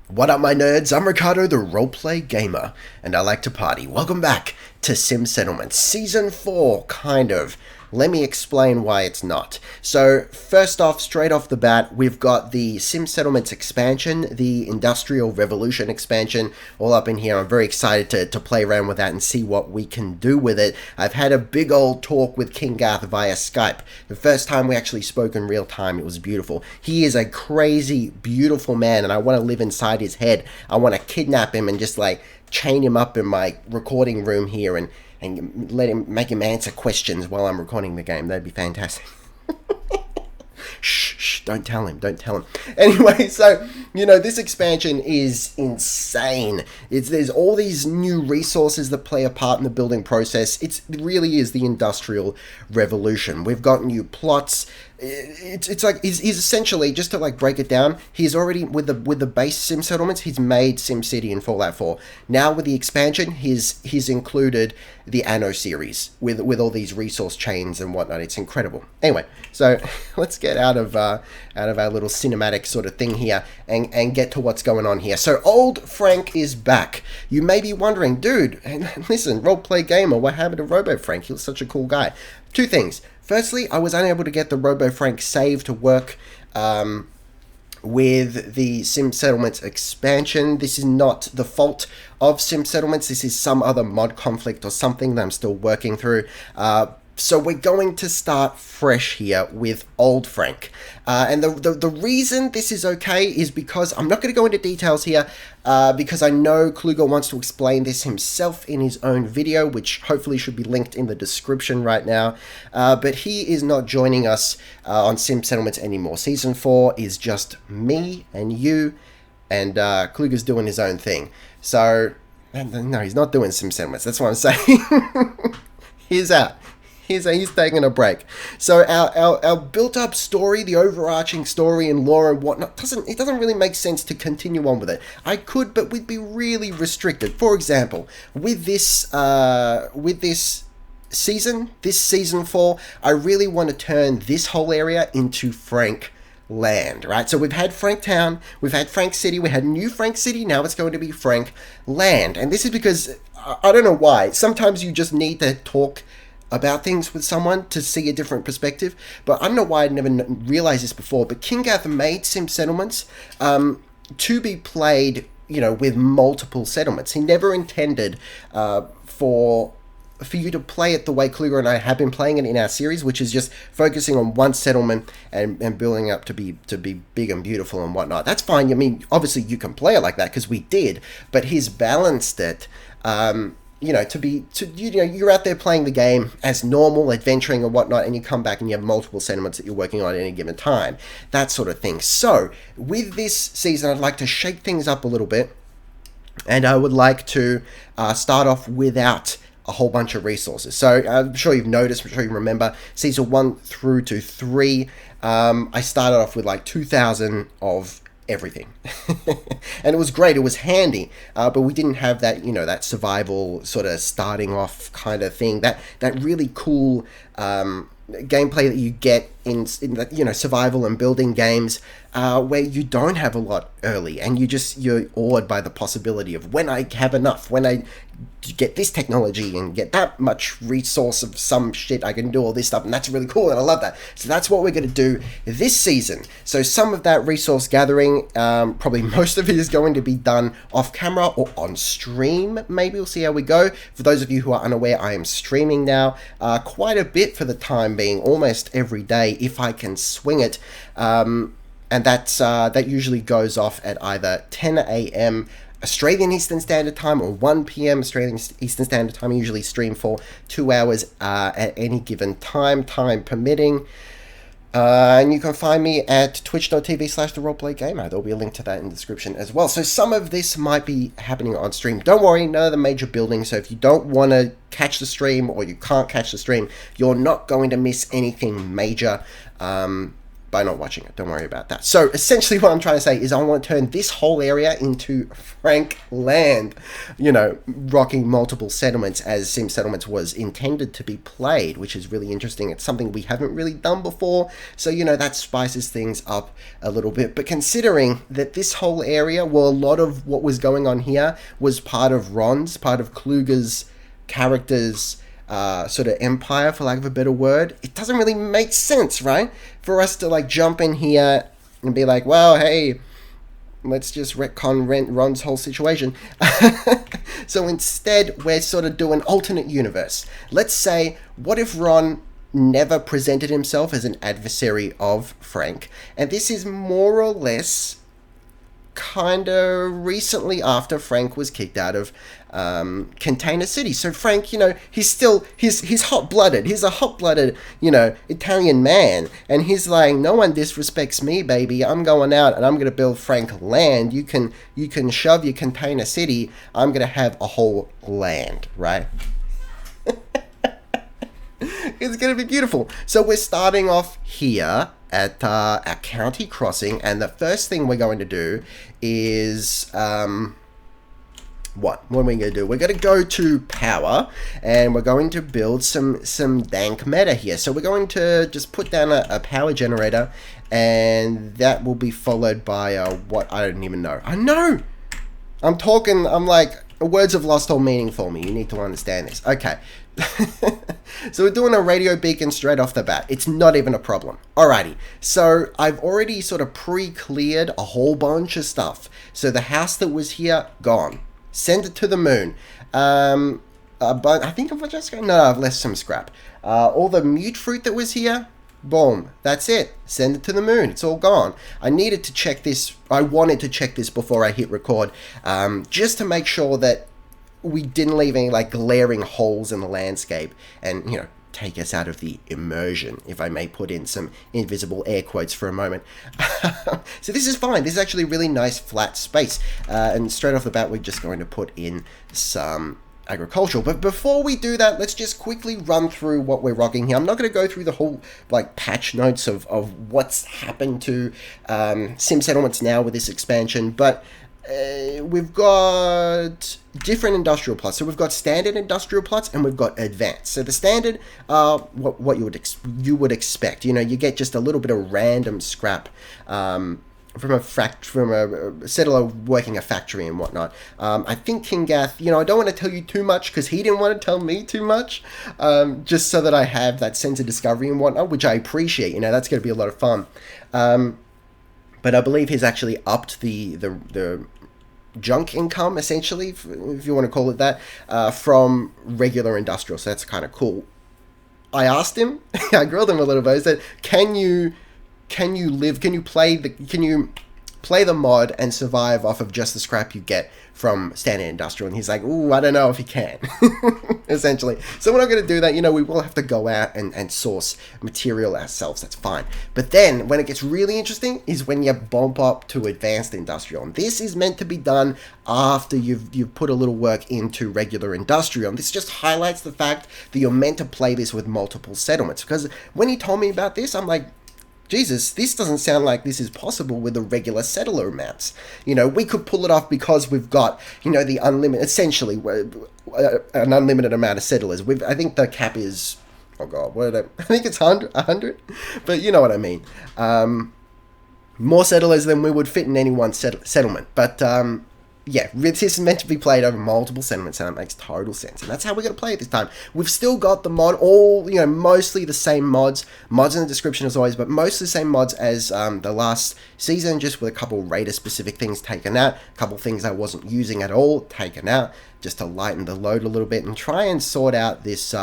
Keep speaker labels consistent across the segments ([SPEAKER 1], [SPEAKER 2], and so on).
[SPEAKER 1] What up, my nerds? I'm Ricardo, the roleplay gamer, and I like to party. Welcome back to Sim Settlement, Season 4, kind of. Let me explain why it's not. So, first off, straight off the bat, we've got the Sim Settlements expansion, the Industrial Revolution expansion, all up in here. I'm very excited to play around with that and see what we can do with it. I've had a big old talk with King Garth via Skype. The first time we actually spoke in real time, it was beautiful. He is a crazy, beautiful man, and I want to live inside his head. I want to kidnap him and just, chain him up in my recording room here and make him answer questions while I'm recording the game. That'd be fantastic. Shh, don't tell him. Anyway, so, this expansion is insane. There's all these new resources that play a part in the building process. It really is the Industrial Revolution. We've got new plots. It's essentially, just to break it down, he's already, with the base Sim settlements, he's made SimCity and Fallout 4. Now with the expansion, he's included the Anno series with all these resource chains and whatnot. It's incredible. Anyway, so let's get out of our little cinematic sort of thing here and get to what's going on here. So old Frank is back. You may be wondering, dude, listen, roleplay gamer, what happened to Robo Frank? He was such a cool guy. Two things. Firstly, I was unable to get the Robo Frank save to work with the Sim Settlements expansion. This is not the fault of Sim Settlements. This is some other mod conflict or something that I'm still working through. So we're going to start fresh here with old Frank. And the reason this is okay is because I'm not going to go into details here because I know Kluger wants to explain this himself in his own video, which hopefully should be linked in the description right now. But he is not joining us on Sim Settlements anymore. Season 4 is just me and you, and Kluger's doing his own thing. So, no, he's not doing Sim Settlements. That's what I'm saying. He's out. He's taking a break. So our built-up story, the overarching story and lore and whatnot, doesn't really make sense to continue on with it. I could, but we'd be really restricted. For example, with this season 4, I really want to turn this whole area into Frankland, right? So we've had Franktown, we've had Frank City, we had New Frank City, now it's going to be Frankland. And this is because, I don't know why, sometimes you just need to talk about things with someone to see a different perspective, but I don't know why I'd never realized this before, but King Garth made Sim Settlements to be played, with multiple settlements. He never intended for you to play it the way Kluger and I have been playing it in our series, which is just focusing on one settlement and building up to be big and beautiful and whatnot. That's fine. I mean, obviously you can play it like that because we did, but he's balanced it you're out there playing the game as normal, adventuring and whatnot, and you come back and you have multiple settlements that you're working on at any given time, that sort of thing. So, with this season, I'd like to shake things up a little bit, and I would like to start off without a whole bunch of resources. So, I'm sure you've noticed, I'm sure you remember, season 1 through to 3, I started off with 2,000 of everything. And it was great, it was handy, but we didn't have that that survival sort of starting off kind of thing, that really cool gameplay that you get in survival and building games where you don't have a lot early and you're awed by the possibility of when I have enough, when I get this technology and get that much resource of some shit, I can do all this stuff, and that's really cool and I love that. So that's what we're going to do this season. So some of that resource gathering, probably most of it is going to be done off camera or on stream. Maybe we'll see how we go. For those of you who are unaware, I am streaming now quite a bit for the time being, almost every day if I can swing it. And that usually goes off at either 10 a.m. Australian Eastern Standard Time or 1 p.m. Australian Eastern Standard Time. I usually stream for 2 hours at any given time permitting. And you can find me at twitch.tv/theroleplaygamer. There'll be a link to that in the description as well. So some of this might be happening on stream. Don't worry, none of the major buildings. So if you don't want to catch the stream or you can't catch the stream, you're not going to miss anything major. by not watching it. Don't worry about that. So essentially what I'm trying to say is I want to turn this whole area into Frankland, you know, rocking multiple settlements as Sim Settlements was intended to be played, which is really interesting. It's something we haven't really done before, so, you know, that spices things up a little bit. But considering that this whole area, well, a lot of what was going on here was part of Ron's, part of Kluger's character's sort of empire, for lack of a better word, it doesn't really make sense, right? For us to like jump in here and be like, well, hey, let's just retcon Ron's whole situation. So instead, we're sort of doing alternate universe. Let's say, what if Ron never presented himself as an adversary of Frank? And this is more or less kind of recently after Frank was kicked out of Container City. So Frank, you know, he's hot-blooded. He's a hot-blooded, you know, Italian man. And he's like, no one disrespects me, baby. I'm going out and I'm going to build Frankland. You can shove your Container City. I'm going to have a whole land, right? It's going to be beautiful. So we're starting off here at our county crossing, and the first thing we're going to do is what are we going to do? We're going to go to power, and we're going to build some dank meta here. So we're going to just put down a power generator, and that will be followed by what I don't even know. I know! I'm like, words have lost all meaning for me. You need to understand this. Okay. So we're doing a radio beacon straight off the bat. It's not even a problem. Alrighty, so I've already sort of pre-cleared a whole bunch of stuff. So the house that was here, gone. Send it to the moon. But I think I've just no, I've left some scrap. All the mute fruit that was here, boom, that's it. Send it to the moon. It's all gone. I needed to check this. I wanted to check this before I hit record, just to make sure that we didn't leave any like glaring holes in the landscape and, you know, take us out of the immersion, if I may put in some invisible air quotes for a moment. So this is fine. This is actually really nice flat space. And straight off the bat, we're just going to put in some agricultural. But before we do that, let's just quickly run through what we're rocking here. I'm not going to go through the whole like patch notes of what's happened to Sim Settlements now with this expansion, but we've got different industrial plots. So we've got standard industrial plots and we've got advanced. So the standard, what you would expect. You know, you get just a little bit of random scrap from a settler working a factory and whatnot. I think Kingath, you know, I don't want to tell you too much because he didn't want to tell me too much, just so that I have that sense of discovery and whatnot, which I appreciate. You know, that's going to be a lot of fun. But I believe he's actually upped the junk income, essentially, if you want to call it that, from regular industrial. So that's kind of cool. I asked him, I grilled him a little bit. I said, can you play the mod and survive off of just the scrap you get from standard industrial? And he's like, ooh, I don't know if he can, essentially. So we're not going to do that. You know, we will have to go out and source material ourselves. That's fine. But then when it gets really interesting is when you bump up to advanced industrial. And this is meant to be done after you've put a little work into regular industrial. And this just highlights the fact that you're meant to play this with multiple settlements. Because when he told me about this, I'm like, Jesus, this doesn't sound like this is possible with the regular settler amounts. You know, we could pull it off because we've got, you know, the unlimited, essentially, an unlimited amount of settlers. I think the cap is, oh God, I think it's 100, but you know what I mean. More settlers than we would fit in any one settlement. But, yeah, this is meant to be played over multiple settlements, and it makes total sense. And that's how we're going to play it this time. We've still got the mod, mostly the same mods. Mods in the description as always, but mostly the same mods as the last season, just with a couple Raider-specific things taken out, a couple things I wasn't using at all taken out, just to lighten the load a little bit and try and sort out this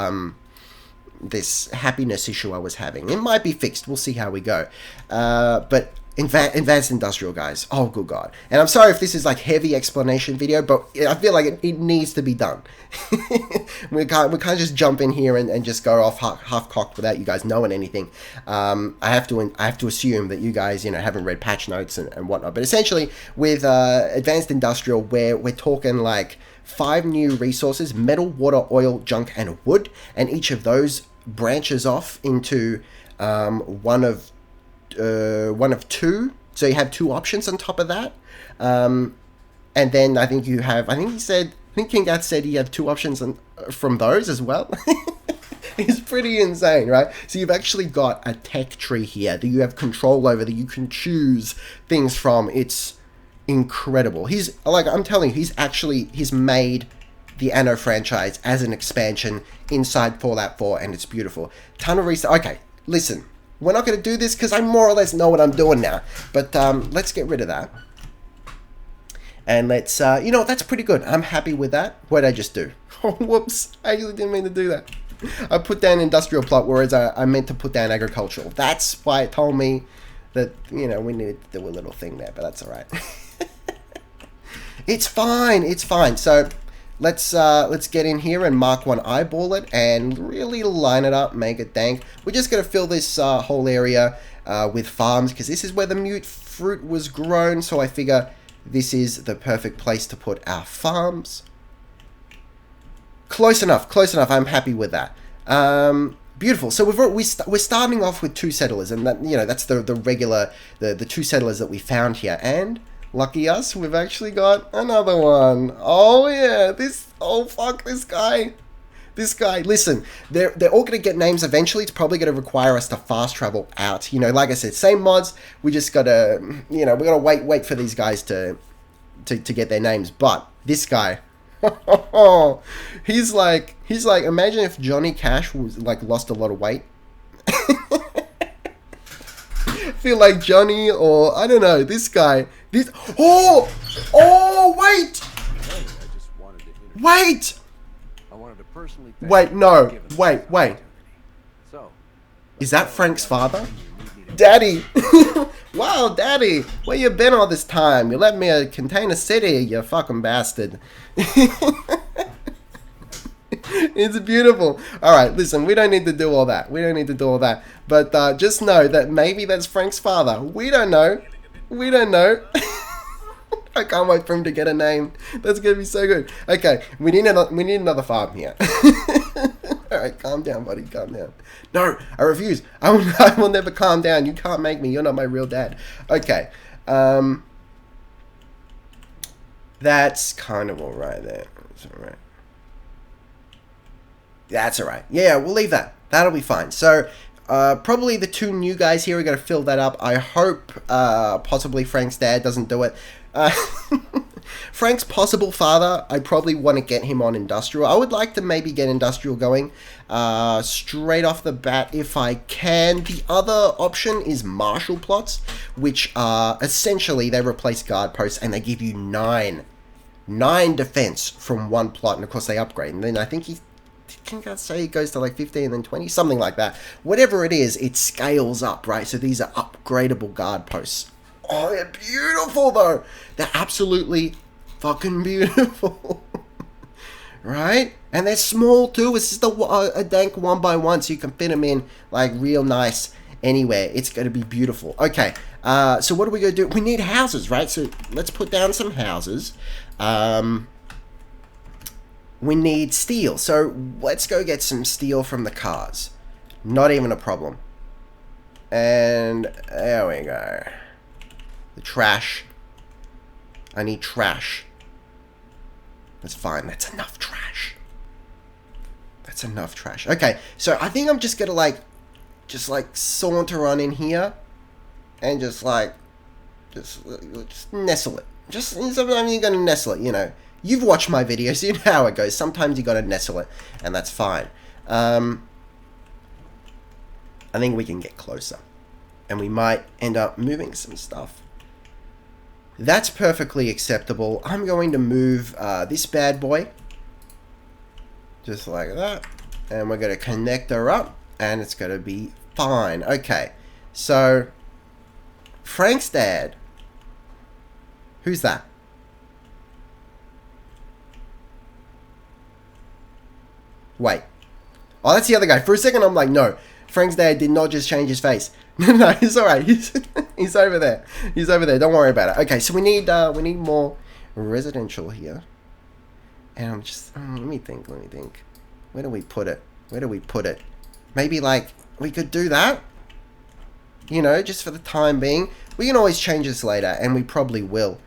[SPEAKER 1] this happiness issue I was having. It might be fixed. We'll see how we go. But advanced industrial, guys. Oh, good God. And I'm sorry if this is like heavy explanation video, but I feel like it needs to be done. we can't just jump in here and just go off half-cocked without you guys knowing anything. I have to assume that you guys, you know, haven't read patch notes and whatnot. But essentially, with advanced industrial, where we're talking like 5 new resources: metal, water, oil, junk, and wood. And each of those branches off into one of one of two. So you have two options on top of that. And then I think you have, I think King Gath said you have two options from those as well. It's pretty insane, right? So you've actually got a tech tree here that you have control over, that you can choose things from. It's incredible. I'm telling you, he's made the Anno franchise as an expansion inside Fallout 4, and it's beautiful. Ton of research. Okay, listen, we're not going to do this because I more or less know what I'm doing now. But let's get rid of that. And let's, you know what, that's pretty good. I'm happy with that. What did I just do? Oh, whoops. I actually didn't mean to do that. I put down industrial plot, whereas I meant to put down agricultural. That's why it told me that, you know, we needed to do a little thing there, but that's all right. It's fine. It's fine. So let's get in here and mark one, eyeball it, and really line it up, make it dank. We're just going to fill this whole area with farms, because this is where the mute fruit was grown. So I figure this is the perfect place to put our farms. Close enough, close enough. I'm happy with that. Beautiful. So we're starting off with two settlers, and that, you know, that's the regular, the two settlers that we found here. And lucky us, we've actually got another one. Oh yeah, oh fuck, this guy. Listen, they're all going to get names eventually. It's probably going to require us to fast travel out. You know, like I said, same mods. We just got to, you know, we got to wait for these guys to get their names. But this guy, he's like, imagine if Johnny Cash was like lost a lot of weight. Feel like Johnny, or I don't know, this guy. Oh, wait. Wait.
[SPEAKER 2] I wanted to personally
[SPEAKER 1] Wait, no. Wait.
[SPEAKER 2] So,
[SPEAKER 1] is that Frank's father? Daddy. Wow, Daddy. Where you been all this time? You let me contain a city, you fucking bastard. It's beautiful. Alright, listen, we don't need to do all that. But just know that maybe that's Frank's father. We don't know. I can't wait for him to get a name. That's going to be so good. Okay, we need another farm here. Alright, calm down, buddy. Calm down. No, I refuse. I will never calm down. You can't make me. You're not my real dad. Okay. That's kind of alright there. That's alright. That's alright. Yeah, we'll leave that. That'll be fine. So, probably the two new guys here are going to fill that up. I hope possibly Frank's dad doesn't do it. Frank's possible father, I probably want to get him on industrial. I would like to maybe get industrial going straight off the bat if I can. The other option is martial plots, which are essentially they replace guard posts and they give you 9 defense from one plot, and of course they upgrade. And then I think I say it goes to like 15 and then 20, something like that. Whatever it is, it scales up, right? So these are upgradable guard posts. Oh, they're beautiful, though. They're absolutely fucking beautiful. Right? And they're small, too. It's just a dank 1x1, so you can fit them in, like, real nice anywhere. It's going to be beautiful. Okay, so what are we going to do? We need houses, right? So let's put down some houses. We need steel. So let's go get some steel from the cars. Not even a problem. And there we go. The trash. I need trash. That's fine. That's enough trash. That's enough trash. Okay, so I think I'm just gonna just saunter on in here, and just nestle it. Just sometimes you're gonna nestle it. You know, you've watched my videos. You know how it goes. Sometimes you gotta nestle it, and that's fine. I think we can get closer, and we might end up moving some stuff. That's perfectly acceptable. I'm going to move this bad boy. Just like that. And we're going to connect her up. And it's going to be fine. Okay. So, Frank's dad. Who's that? Wait. Oh, that's the other guy. For a second, I'm like, no. Frank's dad did not just change his face. No, he's alright. He's over there. He's over there. Don't worry about it. Okay, so we need more residential here. And I'm just let me think. Where do we put it? Maybe we could do that. you know, just for the time being. We can always change this later, and we probably will.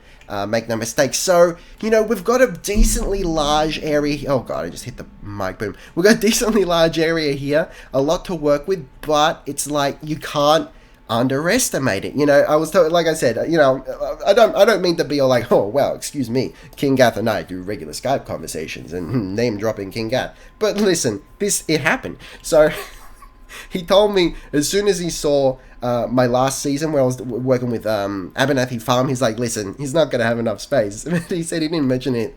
[SPEAKER 1] Make no mistake. So, you know, we've got a decently large area. Oh god, I just hit the mic boom. We've got a decently large area here, a lot to work with, but it's like you can't underestimate it. You know, I was told, like I said, you know, I don't mean to be all like, oh well, excuse me, King Gath and I do regular Skype conversations and name dropping King Gath. But listen, it happened. So he told me as soon as he saw my last season where I was working with Abernathy Farm, he's like, listen, he's not going to have enough space. He said he didn't mention it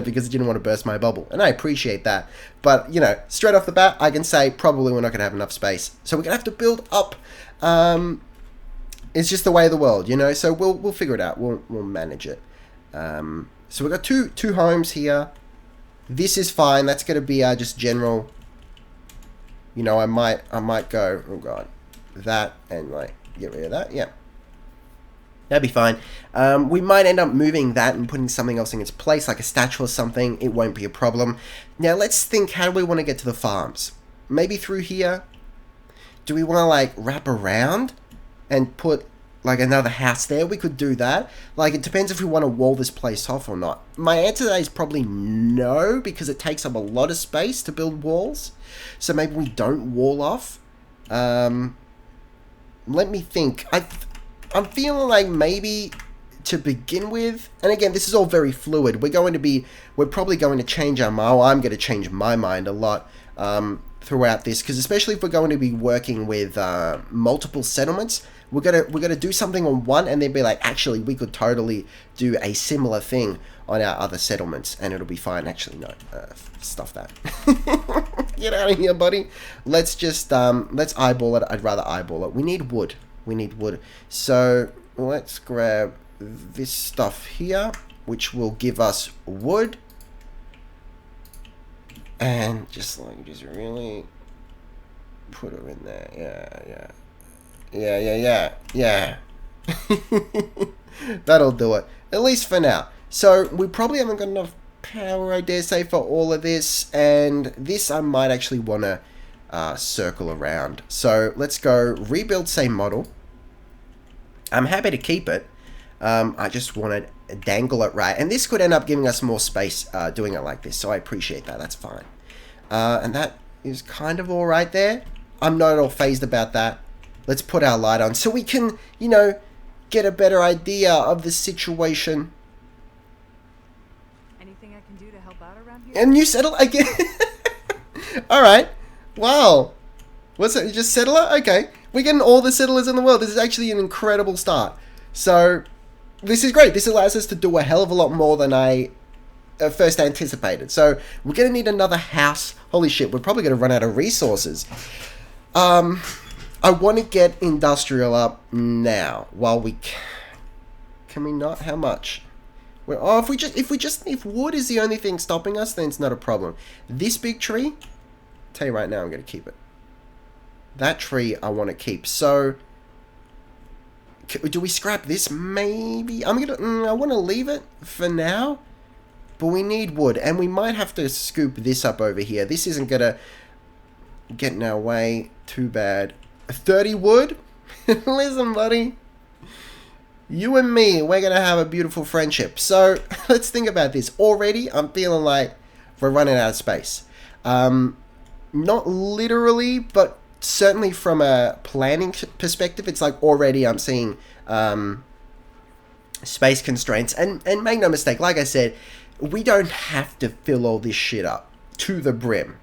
[SPEAKER 1] because he didn't want to burst my bubble. And I appreciate that. But, you know, straight off the bat, I can say probably we're not going to have enough space. So we're going to have to build up. It's just the way of the world, you know, so we'll figure it out. We'll manage it. So we've got two homes here. This is fine. That's going to be just general. You know, I might go, oh god, that and like get rid of that. Yeah, that'd be fine. We might end up moving that and putting something else in its place, like a statue or something. It won't be a problem. Now let's think, how do we want to get to the farms? Maybe through here. Do we want to like wrap around and put like another house there? We could do that. Like, it depends if we want to wall this place off or not. My answer to that is probably no, because it takes up a lot of space to build walls. So maybe we don't wall off. Let me think. I'm feeling like maybe to begin with, and again, this is all very fluid. We're probably going to change our mind. I'm going to change my mind a lot throughout this, because especially if we're going to be working with multiple settlements, we're gonna do something on one and then be like, actually, we could totally do a similar thing on our other settlements, and it'll be fine. Actually, no, stuff that. Get out of here, buddy. Let's just let's eyeball it. I'd rather eyeball it. We need wood. So let's grab this stuff here, which will give us wood, and just really put her in there. Yeah. That'll do it, at least for now. So we probably haven't got enough power, I dare say, for all of this, and this I might actually want to circle around. So let's go rebuild same model. I'm happy to keep it. I just want to dangle it right, and this could end up giving us more space doing it like this, so I appreciate that. That's fine. And that is kind of all right there. I'm not at all phased about that. Let's put our light on so we can, you know, get a better idea of the situation.
[SPEAKER 3] Anything I can do to help out around here?
[SPEAKER 1] And you settle again. All right. Wow. What's it? You just settler? Okay. We're getting all the settlers in the world. This is actually an incredible start. So this is great. This allows us to do a hell of a lot more than I first anticipated. So we're going to need another house. Holy shit. We're probably going to run out of resources. I want to get industrial up now while we can we not? How much? Well, if wood is the only thing stopping us, then it's not a problem. This big tree, tell you right now, I'm going to keep it. That tree I want to keep. So do we scrap this? Maybe I want to leave it for now, but we need wood, and we might have to scoop this up over here. This isn't going to get in our way. Too bad. 30 wood? Listen, buddy. You and me, we're going to have a beautiful friendship. So, let's think about this. Already, I'm feeling like we're running out of space. Not literally, but certainly from a planning perspective, it's like already I'm seeing space constraints. And make no mistake, like I said, we don't have to fill all this shit up to the brim.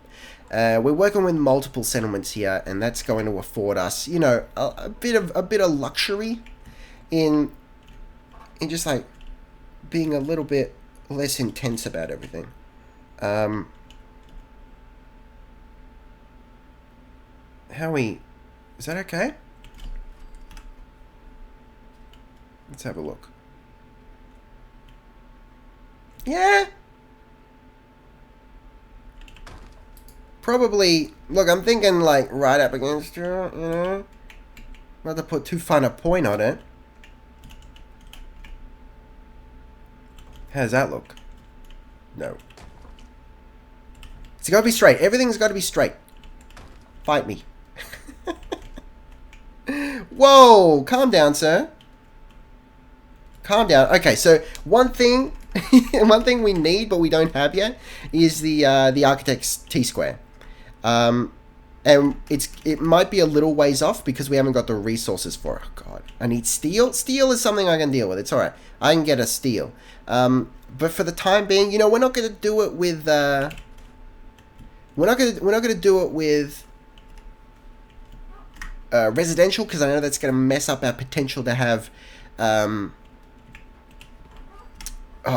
[SPEAKER 1] We're working with multiple settlements here, and that's going to afford us, you know, a bit of luxury in just like being a little bit less intense about everything. Is that okay? Let's have a look. Yeah. Probably, look, I'm thinking like right up against you, you know? Not to put too fine a point on it. How does that look? No. It's gotta be straight. Everything's gotta be straight. Fight me. Whoa, calm down, sir. Calm down. Okay, so one thing we need but we don't have yet is the Architect's T-square. And it might be a little ways off because we haven't got the resources for it. Oh god, I need steel. Steel is something I can deal with. It's all right. I can get a steel. But for the time being, you know, we're not going to do it with we're not going to do it with residential, because I know that's going to mess up our potential to have oh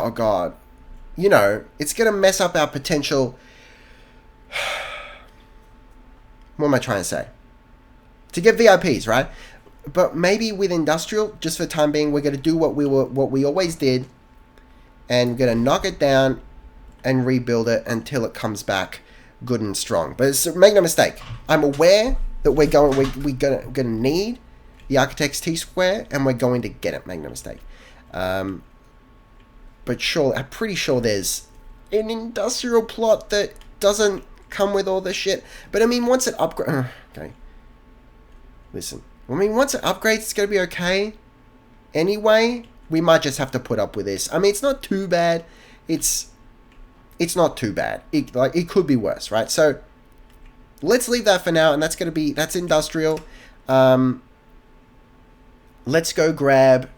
[SPEAKER 1] god, you know, it's going to mess up our potential. What am I trying to say? To get VIPs, right? But maybe with industrial, just for the time being, we're going to do what we always did, and we're going to knock it down and rebuild it until it comes back good and strong. But make no mistake, I'm aware that we're gonna need the Architect's T-square, and we're going to get it. Make no mistake. But sure, I'm pretty sure there's an industrial plot that doesn't come with all this shit. But I mean, once it upgrades, okay. Listen, I mean, once it upgrades, it's gonna be okay. Anyway, we might just have to put up with this. I mean, it's not too bad. It's not too bad. It could be worse, right? So let's leave that for now, and that's industrial. Let's go grab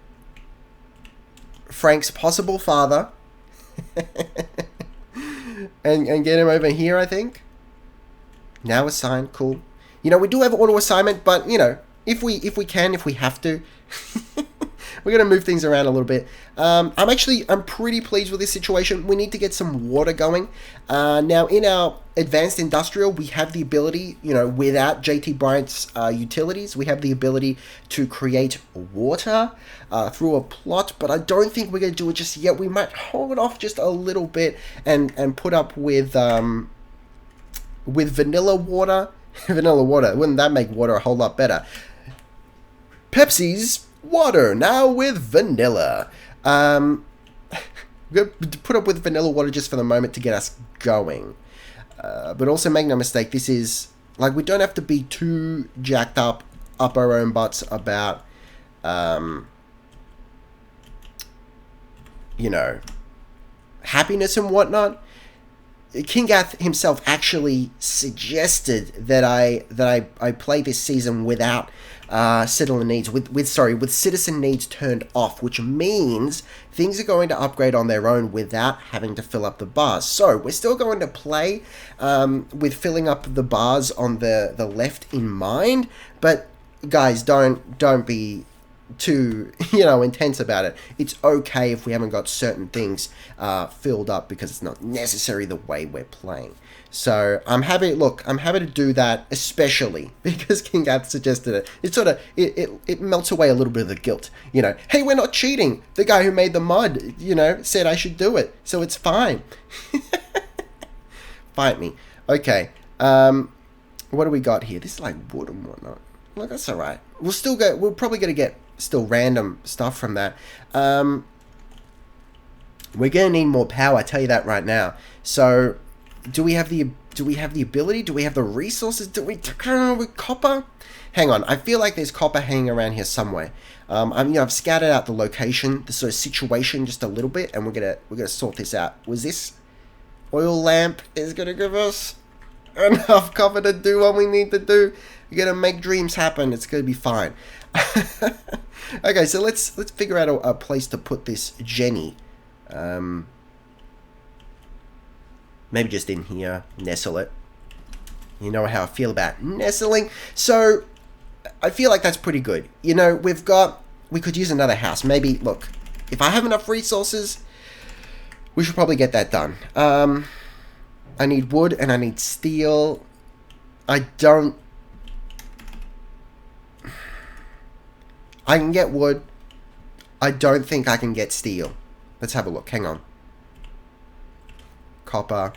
[SPEAKER 1] Frank's possible father and get him over here, I think. Now assigned, cool. You know, we do have auto assignment, but you know, if we have to, we're gonna move things around a little bit. I'm pretty pleased with this situation. We need to get some water going. Now in our advanced industrial, we have the ability, you know, without JT Bryant's utilities, we have the ability to create water through a plot, but I don't think we're gonna do it just yet. We might hold off just a little bit and put up with vanilla water. Vanilla water, wouldn't that make water a whole lot better? Pepsi's water, now with vanilla. We're going to put up with vanilla water just for the moment to get us going. But also make no mistake, this is, like, we don't have to be too jacked up our own butts about, you know, happiness and whatnot. King Gath himself actually suggested that I play this season without citizen needs, with citizen needs turned off, which means things are going to upgrade on their own without having to fill up the bars. So we're still going to play with filling up the bars on the left in mind, but guys, don't be too, you know, intense about it. It's okay if we haven't got certain things filled up because it's not necessarily the way we're playing. So I'm happy to do that, especially because King Gath suggested it. It sort of it melts away a little bit of the guilt. You know, hey, we're not cheating. The guy who made the mod, you know, said I should do it, so it's fine. Fight me. Okay. What do we got here? This is like wood and whatnot. Look, that's all right. We're probably gonna get still random stuff from that. We're gonna need more power, I tell you that right now. So do we have the ability? Do we have the resources? With copper? Hang on, I feel like there's copper hanging around here somewhere. I've scattered out the location, the sort of situation just a little bit, and we're gonna sort this out. Was this oil lamp is gonna give us enough copper to do what we need to do? We're gonna make dreams happen. It's gonna be fine. Okay, so let's figure out a place to put this Jenny. Maybe just in here, nestle it. You know how I feel about nestling. So I feel like that's pretty good. You know, we could use another house. Maybe, look, if I have enough resources, we should probably get that done. I need wood and I need steel. I can get wood. I don't think I can get steel. Let's have a look. Hang on. Copper.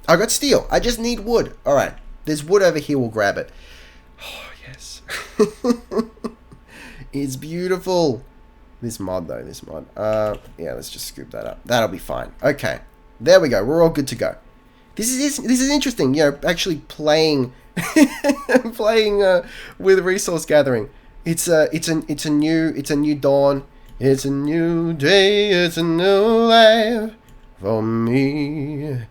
[SPEAKER 1] I got steel. I just need wood. Alright. There's wood over here. We'll grab it. Oh, yes. It's beautiful. This mod, though. This mod. Yeah, let's just scoop that up. That'll be fine. Okay. There we go. We're all good to go. This is interesting. You know, actually playing Playing with resource gathering. It's a new dawn. It's a new day. It's a new life for me.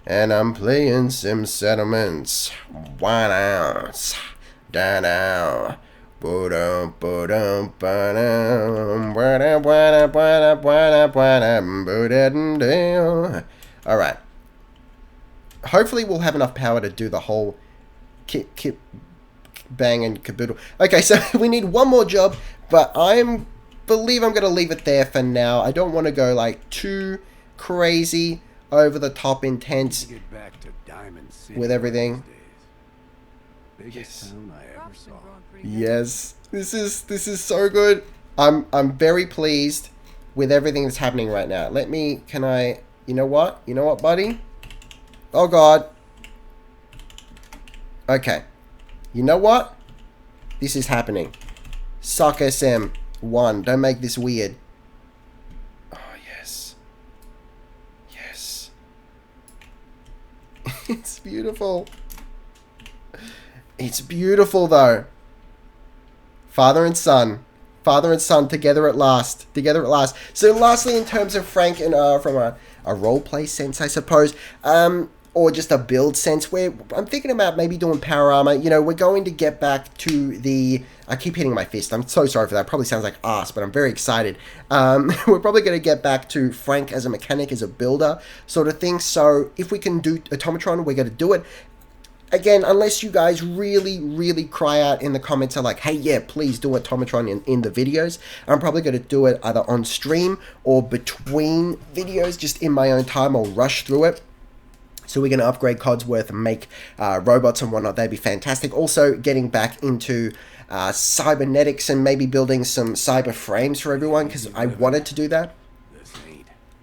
[SPEAKER 1] And I'm playing Sim Settlements. 1 ounce. Da-da. Alright. Hopefully we'll have enough power to do the whole kit bang and caboodle. Okay, so we need one more job, but believe I'm going to leave it there for now. I don't want to go like too crazy, over the top intense
[SPEAKER 2] Get back to Diamond City
[SPEAKER 1] with everything.
[SPEAKER 2] Biggest
[SPEAKER 1] Yes.
[SPEAKER 2] town I ever saw.
[SPEAKER 1] Yes, this is so good. I'm very pleased with everything that's happening right now. You know what, buddy? Oh God. Okay. You know what? This is happening. Suck SM1. Don't make this weird. Oh yes. Yes. It's beautiful. It's beautiful though. Father and son together at last. So lastly, in terms of Frank and from a roleplay sense, I suppose, or just a build sense, where I'm thinking about maybe doing power armor. You know, we're going to get back to the... I keep hitting my fist. I'm so sorry for that. Probably sounds like ass, but I'm very excited. We're probably going to get back to Frank as a mechanic, as a builder sort of thing. So if we can do Automatron, we're going to do it. Again, unless you guys really cry out in the comments are like, hey, yeah, please do Automatron in the videos. I'm probably going to do it either on stream or between videos, just in my own time. I'll rush through it. So we're going to upgrade Codsworth and make robots and whatnot. That'd be fantastic. Also, getting back into Cybernetics and maybe building some cyber frames for everyone, because I wanted to do that.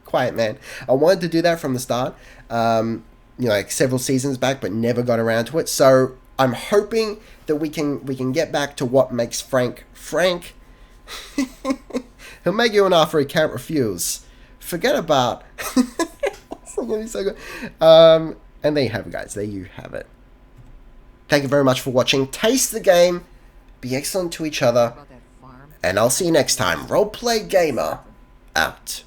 [SPEAKER 1] Quiet, man. I wanted to do that from the start. You know, like several seasons back, but never got around to it. So I'm hoping that we can get back to what makes Frank Frank. He'll make you an offer he can't refuse. Forget about. It's gonna be so good. And there you have it, guys. There you have it. Thank you very much for watching. Taste the game. Be excellent to each other.
[SPEAKER 3] About that farm.
[SPEAKER 1] And I'll see you next time. Roleplay Gamer out.